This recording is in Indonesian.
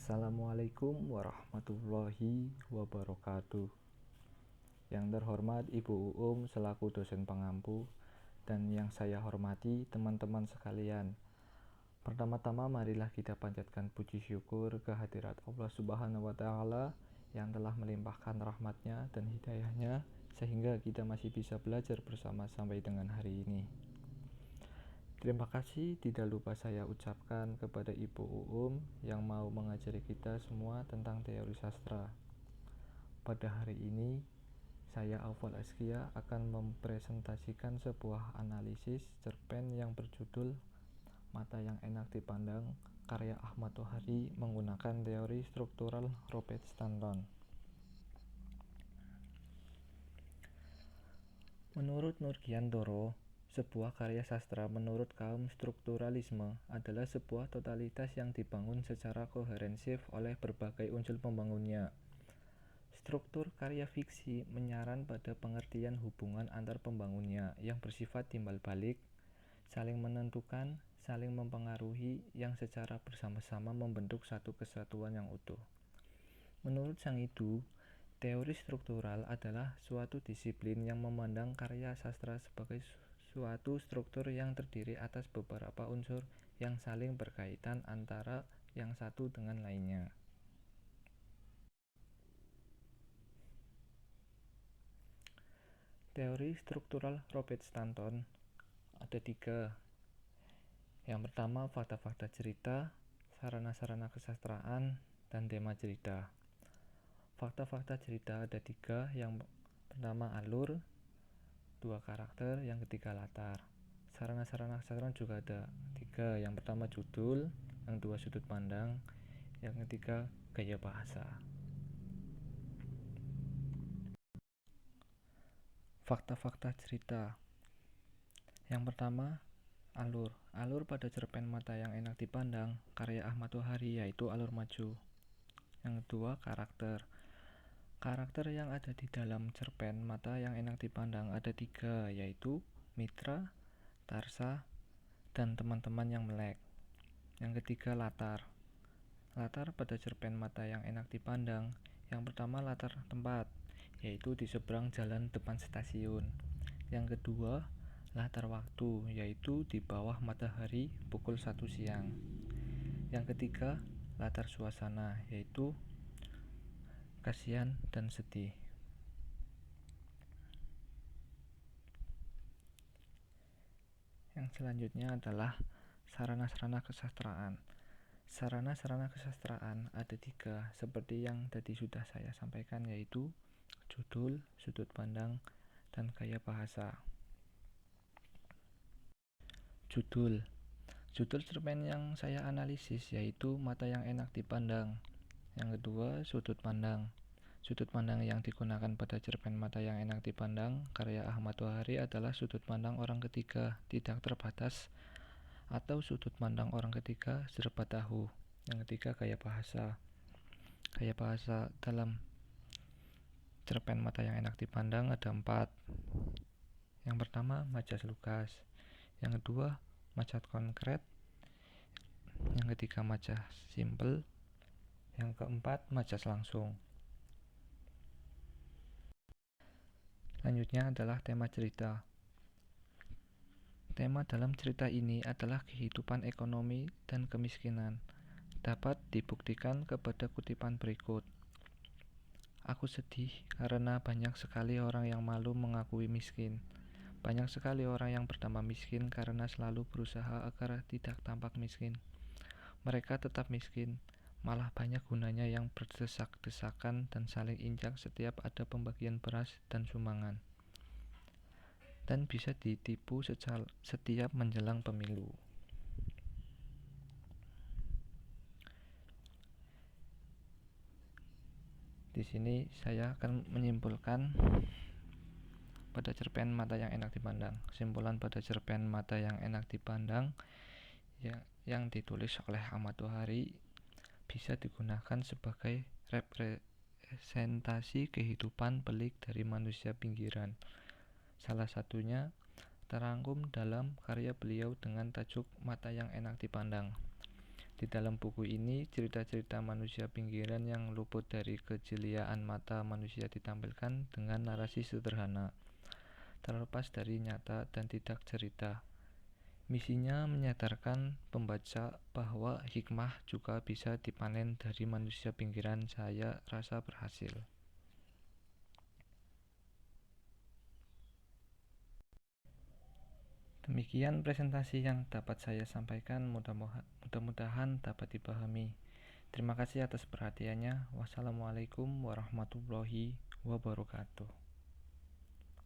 Assalamualaikum warahmatullahi wabarakatuh. Yang terhormat Ibu Uum selaku dosen pengampu dan yang saya hormati teman-teman sekalian. Pertama-tama marilah kita panjatkan puji syukur kehadirat Allah Subhanahu wa Ta'ala yang telah melimpahkan rahmatnya dan hidayahnya sehingga kita masih bisa belajar bersama sampai dengan hari ini. Terima kasih tidak lupa saya ucapkan kepada Ibu Uum yang mau mengajari kita semua tentang teori sastra. Pada hari ini, saya Aufal Askia akan mempresentasikan sebuah analisis cerpen yang berjudul Mata yang Enak Dipandang karya Ahmad Tohari menggunakan teori struktural Robert Stanton. Menurut Nurgiantoro, sebuah karya sastra menurut kaum strukturalisme adalah sebuah totalitas yang dibangun secara koherensif oleh berbagai unsur pembangunnya. Struktur karya fiksi menyaran pada pengertian hubungan antar pembangunnya yang bersifat timbal balik, saling menentukan, saling mempengaruhi yang secara bersama-sama membentuk satu kesatuan yang utuh. Menurut sang idu, teori struktural adalah suatu disiplin yang memandang karya sastra sebagai suatu struktur yang terdiri atas beberapa unsur yang saling berkaitan antara yang satu dengan lainnya. Teori struktural Robert Stanton ada 3. Yang pertama, fakta-fakta cerita, sarana-sarana kesastraan, dan tema cerita. Fakta-fakta cerita ada 3. Yang pertama alur, 2 karakter, yang ketiga latar. Sarana-sarana kesastraan juga ada 3. Yang pertama judul, yang 2 sudut pandang, yang ketiga gaya bahasa. Fakta-fakta cerita. Yang pertama, alur. Alur pada cerpen Mata yang Enak Dipandang karya Ahmad Tohari yaitu alur maju. Yang kedua, karakter. Karakter yang ada di dalam cerpen Mata yang Enak Dipandang ada 3, yaitu Mitra, Tarsa, dan teman-teman yang melek. Yang ketiga, latar. Latar pada cerpen Mata yang Enak Dipandang, yang pertama latar tempat, yaitu di seberang jalan depan stasiun. Yang kedua, latar waktu, yaitu di bawah matahari pukul 1 siang. Yang ketiga, latar suasana, yaitu kasihan dan sedih. Yang selanjutnya adalah sarana-sarana kesastraan. Sarana-sarana kesastraan ada 3, seperti yang tadi sudah saya sampaikan, yaitu judul, sudut pandang, dan gaya bahasa. Judul cerpen yang saya analisis yaitu Mata yang Enak Dipandang. Yang kedua, sudut pandang. Sudut pandang yang digunakan pada cerpen Mata yang Enak Dipandang karya Ahmad Tohari adalah sudut pandang orang ketiga, tidak terbatas, atau sudut pandang orang ketiga serba tahu. Yang ketiga, gaya bahasa. Gaya bahasa dalam cerpen Mata yang Enak Dipandang ada 4. Yang pertama, majas lugas. Yang kedua, majas konkret. Yang ketiga, majas simpel. Yang keempat, majas langsung. Selanjutnya adalah tema cerita. Tema dalam cerita ini adalah kehidupan ekonomi dan kemiskinan. Dapat dibuktikan kepada kutipan berikut. Aku sedih karena banyak sekali orang yang malu mengakui miskin. Banyak sekali orang yang bernama miskin karena selalu berusaha agar tidak tampak miskin. Mereka tetap miskin, malah banyak gunanya yang berdesak-desakan dan saling injak setiap ada pembagian beras dan sumbangan. Dan bisa ditipu setiap menjelang pemilu. Di sini saya akan menyimpulkan pada cerpen Mata yang Enak Dipandang. Kesimpulan pada cerpen Mata yang Enak Dipandang yang ditulis oleh Ahmad Tohari bisa digunakan sebagai representasi kehidupan pelik dari manusia pinggiran. Salah satunya terangkum dalam karya beliau dengan tajuk Mata yang Enak Dipandang. Di dalam buku ini, cerita-cerita manusia pinggiran yang luput dari kejeliaan mata manusia ditampilkan dengan narasi sederhana, terlepas dari nyata dan tidak cerita. Misinya menyadarkan pembaca bahwa hikmah juga bisa dipanen dari manusia pinggiran. Saya rasa berhasil. Demikian presentasi yang dapat saya sampaikan, mudah-mudahan dapat dipahami. Terima kasih atas perhatiannya. Wassalamualaikum warahmatullahi wabarakatuh.